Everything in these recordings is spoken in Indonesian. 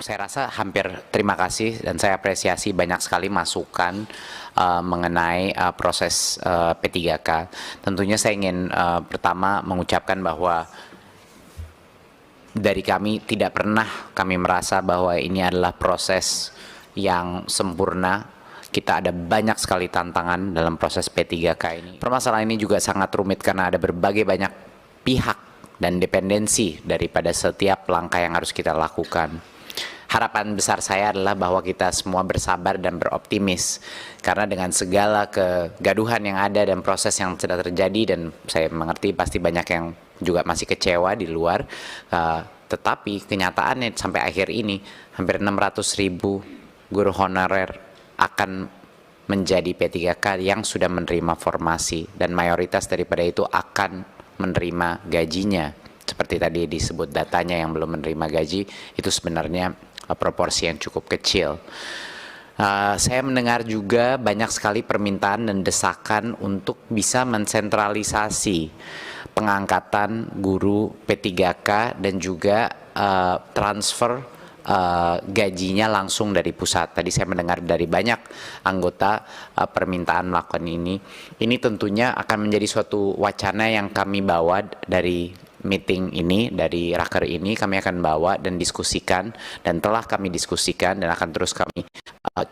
Saya rasa hampir terima kasih dan saya apresiasi banyak sekali masukan mengenai proses P3K. Tentunya saya ingin pertama mengucapkan bahwa dari kami tidak pernah kami merasa bahwa ini adalah proses yang sempurna. Kita ada banyak sekali tantangan dalam proses P3K ini. Permasalahan ini juga sangat rumit karena ada berbagai banyak pihak dan dependensi daripada setiap langkah yang harus kita lakukan. Harapan besar saya adalah bahwa kita semua bersabar dan beroptimis, karena dengan segala kegaduhan yang ada dan proses yang sedang terjadi, dan saya mengerti pasti banyak yang juga masih kecewa di luar, tetapi kenyataannya sampai akhir ini hampir 600.000 guru honorer akan menjadi P3K yang sudah menerima formasi, dan mayoritas daripada itu akan menerima gajinya. Seperti tadi disebut datanya, yang belum menerima gaji itu sebenarnya proporsi yang cukup kecil. Saya mendengar juga banyak sekali permintaan dan desakan untuk bisa mensentralisasi pengangkatan guru P3K dan juga transfer gajinya langsung dari pusat. Tadi saya mendengar dari banyak anggota permintaan melakukan ini. Ini tentunya akan menjadi suatu wacana yang kami bawa dari meeting ini, dari raker ini kami akan bawa dan diskusikan, dan telah kami diskusikan dan akan terus kami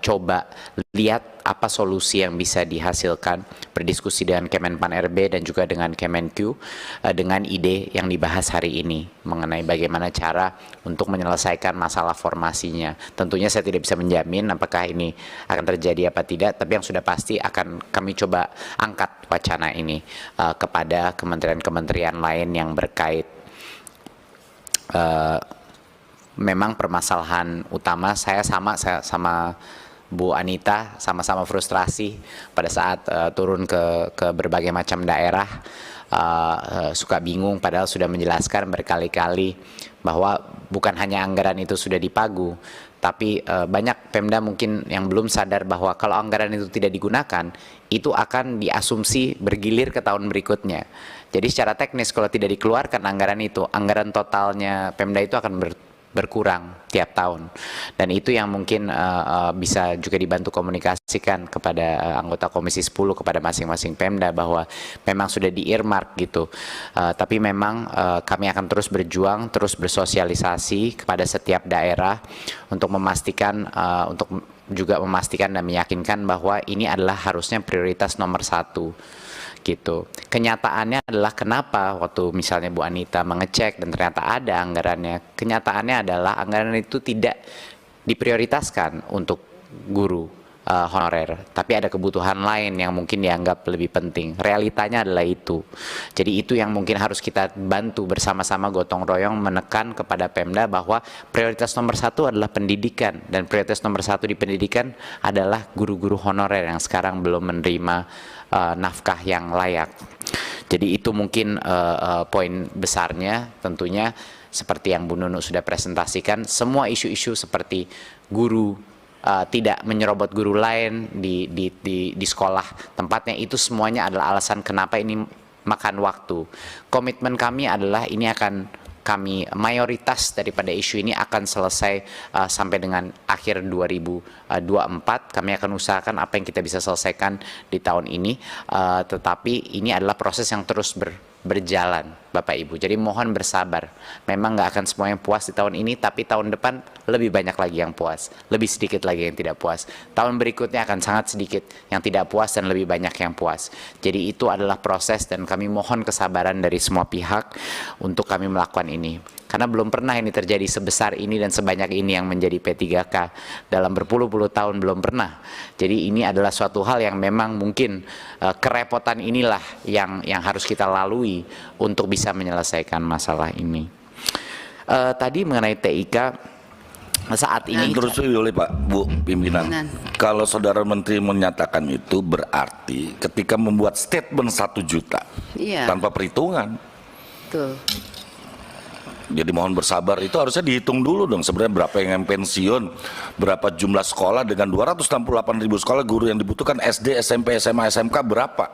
coba lihat apa solusi yang bisa dihasilkan, berdiskusi dengan Kemenpan RB dan juga dengan Kemenq dengan ide yang dibahas hari ini mengenai bagaimana cara untuk menyelesaikan masalah formasinya. Tentunya saya tidak bisa menjamin apakah ini akan terjadi apa tidak, tapi yang sudah pasti akan kami coba angkat wacana ini kepada kementerian-kementerian lain yang berkait. Memang permasalahan utama saya sama Bu Anita sama-sama frustrasi pada saat turun ke berbagai macam daerah, suka bingung padahal sudah menjelaskan berkali-kali bahwa bukan hanya anggaran itu sudah dipagu, tapi banyak Pemda mungkin yang belum sadar bahwa kalau anggaran itu tidak digunakan, itu akan diasumsi bergilir ke tahun berikutnya. Jadi secara teknis kalau tidak dikeluarkan anggaran itu, anggaran totalnya Pemda itu akan berkurang tiap tahun, dan itu yang mungkin bisa juga dibantu komunikasikan kepada anggota Komisi 10 kepada masing-masing Pemda bahwa memang sudah di-earmark gitu, tapi memang kami akan terus berjuang, terus bersosialisasi kepada setiap daerah untuk memastikan dan meyakinkan bahwa ini adalah harusnya prioritas nomor 1 gitu. Kenyataannya adalah kenapa waktu misalnya Bu Anita mengecek dan ternyata ada anggarannya, kenyataannya adalah anggaran itu tidak diprioritaskan untuk guru honorer, tapi ada kebutuhan lain yang mungkin dianggap lebih penting. Realitanya adalah itu. Jadi itu yang mungkin harus kita bantu bersama-sama gotong royong menekan kepada Pemda bahwa prioritas nomor 1 adalah pendidikan, dan prioritas nomor 1 di pendidikan adalah guru-guru honorer yang sekarang belum menerima nafkah yang layak. Jadi itu mungkin poin besarnya. Tentunya seperti yang Bu Nunu sudah presentasikan, semua isu-isu seperti guru tidak menyerobot guru lain di sekolah tempatnya, itu semuanya adalah alasan kenapa ini makan waktu. Komitmen kami adalah ini akan mayoritas daripada isu ini akan selesai sampai dengan akhir 2024. Kami akan usahakan apa yang kita bisa selesaikan di tahun ini, tetapi ini adalah proses yang terus berjalan Bapak Ibu. Jadi mohon bersabar. Memang nggak akan semua yang puas di tahun ini, tapi tahun depan lebih banyak lagi yang puas, lebih sedikit lagi yang tidak puas. Tahun berikutnya akan sangat sedikit yang tidak puas dan lebih banyak yang puas. Jadi itu adalah proses, dan kami mohon kesabaran dari semua pihak untuk kami melakukan ini. Karena belum pernah ini terjadi sebesar ini dan sebanyak ini yang menjadi P3K dalam berpuluh-puluh tahun, belum pernah. Jadi ini adalah suatu hal yang memang mungkin kerepotan inilah yang harus kita lalui untuk bisa menyelesaikan masalah ini. Tadi mengenai TIK saat ini terus oleh Pak Bu Pimpinan. Kalau Saudara Menteri menyatakan itu berarti ketika membuat statement 1 juta tanpa perhitungan. Betul. Jadi mohon bersabar, itu harusnya dihitung dulu dong sebenarnya berapa yang pensiun, berapa jumlah sekolah dengan 268.000 sekolah guru yang dibutuhkan SD, SMP, SMA, SMK berapa.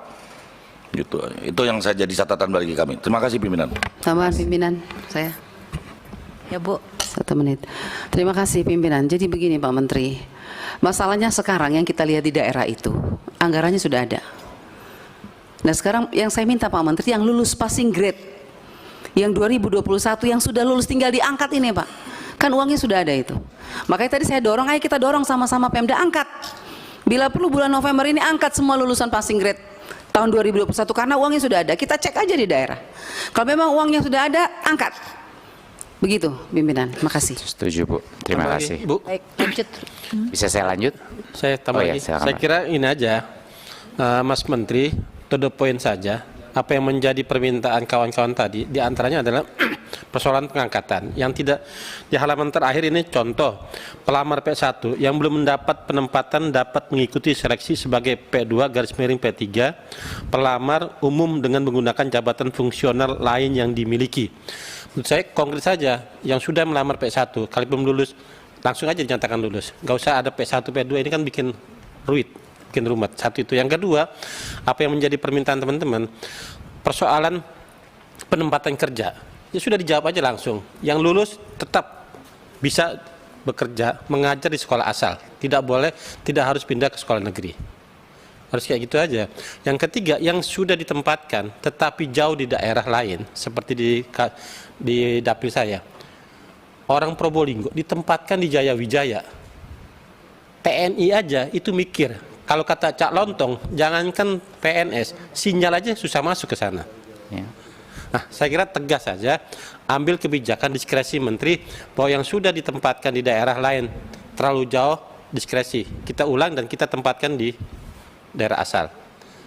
Gitu. Itu yang saya jadi catatan bagi kami. Terima kasih Pimpinan. Tambahan Pimpinan saya. Ya Bu. 1 menit. Terima kasih pimpinan. Jadi begini Pak Menteri, masalahnya sekarang yang kita lihat di daerah itu, anggarannya sudah ada. Nah sekarang yang saya minta Pak Menteri, yang lulus passing grade, yang 2021 yang sudah lulus tinggal diangkat ini Pak. Kan uangnya sudah ada itu. Makanya tadi saya dorong, ayo kita dorong sama-sama Pemda angkat. Bila perlu bulan November ini angkat semua lulusan passing grade tahun 2021 karena uangnya sudah ada. Kita cek aja di daerah. Kalau memang uangnya sudah ada, angkat. Begitu, pimpinan. Makasih. Setuju, Bu. Terima kasih. Bu, Baik, lanjut. Bisa saya lanjut? saya tambah Oh, iya, lagi. silakan, Saya Pak. kira ini aja, Mas Menteri, to the point saja. Apa yang menjadi permintaan kawan-kawan tadi, diantaranya adalah persoalan pengangkatan. Yang tidak di halaman terakhir ini contoh, pelamar P1 yang belum mendapat penempatan dapat mengikuti seleksi sebagai P2/P3, pelamar umum dengan menggunakan jabatan fungsional lain yang dimiliki. Menurut saya konkret saja, yang sudah melamar P1, kali belum lulus, langsung aja dinyatakan lulus. Nggak usah ada P1, P2, ini kan bikin rumit. Satu itu. Yang kedua, apa yang menjadi permintaan teman-teman, persoalan penempatan kerja. Ya sudah dijawab aja langsung. Yang lulus tetap bisa bekerja, mengajar di sekolah asal. Tidak harus pindah ke sekolah negeri. Harus kayak gitu aja. Yang ketiga, yang sudah ditempatkan tetapi jauh di daerah lain, seperti di dapil saya. Orang Probolinggo ditempatkan di Jaya Wijaya. TNI aja itu mikir. Kalau kata Cak Lontong, jangankan PNS, sinyal aja susah masuk ke sana. Ya. Nah, saya kira tegas saja, ambil kebijakan diskresi Menteri bahwa yang sudah ditempatkan di daerah lain terlalu jauh, diskresi. Kita ulang dan kita tempatkan di daerah asal.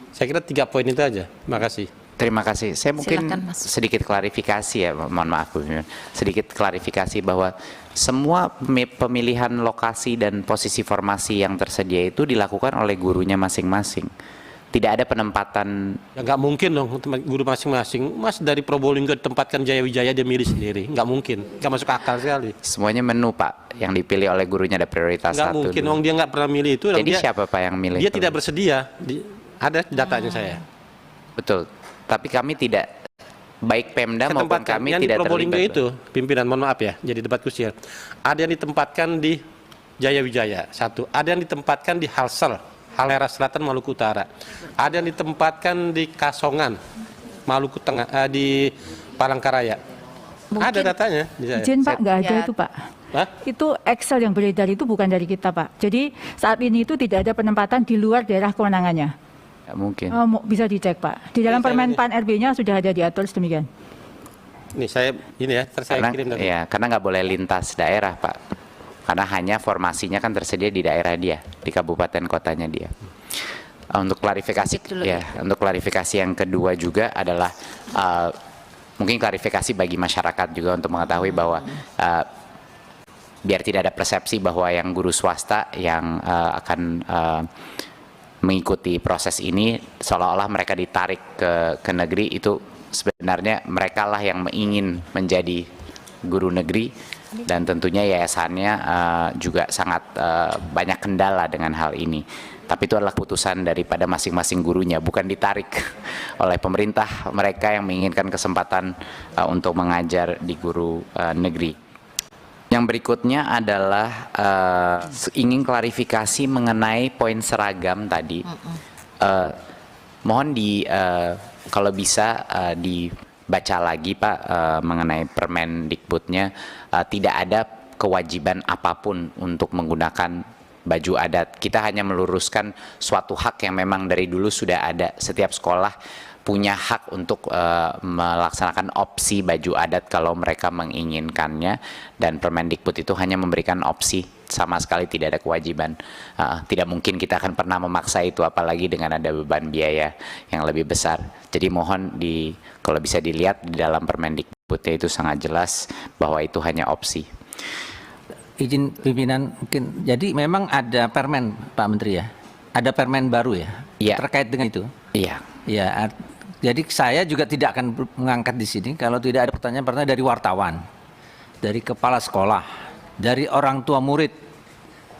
Saya kira 3 poin itu aja. Terima kasih. Terima kasih. Saya mungkin Silakan, Mas. sedikit klarifikasi ya, mohon maaf Bu. Sedikit klarifikasi bahwa semua pemilihan lokasi dan posisi formasi yang tersedia itu dilakukan oleh gurunya masing-masing. Tidak ada penempatan. Ya nggak mungkin dong guru masing-masing. Mas dari Probolinggo ditempatkan Jaya Wijaya dia milih sendiri. Nggak mungkin. Nggak masuk akal sekali. Semuanya menu Pak, yang dipilih oleh gurunya ada prioritas Nggak satu. mungkin. dulu. Wong dia nggak pernah milih itu. Jadi siapa Pak yang milih? Dia tidak bersedia. Ada datanya saya. Betul. Tapi kami tidak, baik Pemda Saya maupun tempatkan kami yang tidak di Probolinggo terlibat. itu, pimpinan, mohon maaf ya, jadi debat krusial. Ada yang ditempatkan di Jaya Wijaya, satu. Ada yang ditempatkan di Halsel, Halera Selatan, Maluku Utara. Ada yang ditempatkan di Kasongan, Maluku Tengah, di Palangkaraya. Ada datanya. Izin Pak, nggak ada Ya. itu Pak. Hah? Itu Excel yang beredar itu bukan dari kita Pak. Jadi saat ini itu tidak ada penempatan di luar daerah kewenangannya. Nggak mungkin. Bisa dicek Pak. Di dalam Saya Permen PAN RB-nya sudah ada diatur sedemikian. Nih saya ini ya, saya Karena, kirim. ya, karena nggak boleh lintas daerah Pak. Karena hanya formasinya kan tersedia di daerah dia, di kabupaten kotanya dia. Untuk klarifikasi, untuk klarifikasi yang kedua juga adalah mungkin klarifikasi bagi masyarakat juga untuk mengetahui bahwa biar tidak ada persepsi bahwa yang guru swasta yang akan mengikuti proses ini seolah-olah mereka ditarik ke negeri, itu sebenarnya mereka lah yang ingin menjadi guru negeri, dan tentunya yayasannya juga sangat banyak kendala dengan hal ini. Tapi itu adalah keputusan daripada masing-masing gurunya, bukan ditarik oleh pemerintah mereka yang menginginkan kesempatan untuk mengajar di guru negeri. Yang berikutnya adalah ingin klarifikasi mengenai poin seragam tadi. Mohon kalau bisa dibaca lagi Pak mengenai Permendikbudnya. Tidak ada kewajiban apapun untuk menggunakan baju adat. Kita hanya meluruskan suatu hak yang memang dari dulu sudah ada. Setiap sekolah punya hak untuk melaksanakan opsi baju adat kalau mereka menginginkannya, dan Permendikbud itu hanya memberikan opsi, sama sekali tidak ada kewajiban. Tidak mungkin kita akan pernah memaksa itu, apalagi dengan ada beban biaya yang lebih besar. Jadi mohon kalau bisa dilihat di dalam Permendikbudnya itu sangat jelas bahwa itu hanya opsi. Izin pimpinan mungkin, jadi memang ada permen Pak Menteri ya, ada permen baru ya, Iya. terkait dengan itu. Iya. Ya, jadi saya juga tidak akan mengangkat di sini kalau tidak ada pertanyaan dari wartawan, dari kepala sekolah, dari orang tua murid.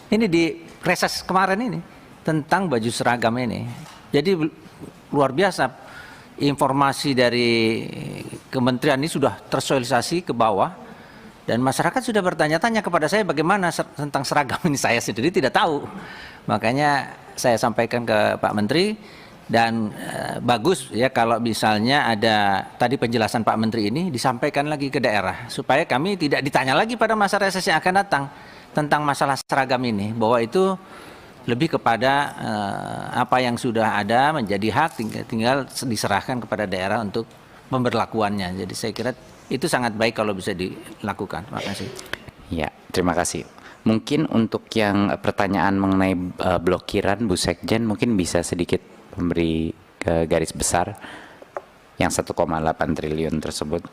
Ini di reses kemarin ini tentang baju seragam ini. Jadi luar biasa, informasi dari kementerian ini sudah tersosialisasi ke bawah. Dan masyarakat sudah bertanya-tanya kepada saya bagaimana tentang seragam ini, saya sendiri tidak tahu. Makanya saya sampaikan ke Pak Menteri, dan bagus ya kalau misalnya ada tadi penjelasan Pak Menteri ini disampaikan lagi ke daerah, supaya kami tidak ditanya lagi pada masa reses yang akan datang tentang masalah seragam ini, bahwa itu lebih kepada apa yang sudah ada menjadi hak, tinggal diserahkan kepada daerah untuk pemberlakuannya. Jadi saya kira itu sangat baik kalau bisa dilakukan. Terima kasih. Ya, terima kasih. Mungkin untuk yang pertanyaan mengenai blokiran, Bu Sekjen mungkin bisa sedikit memberi garis besar yang 1,8 triliun tersebut.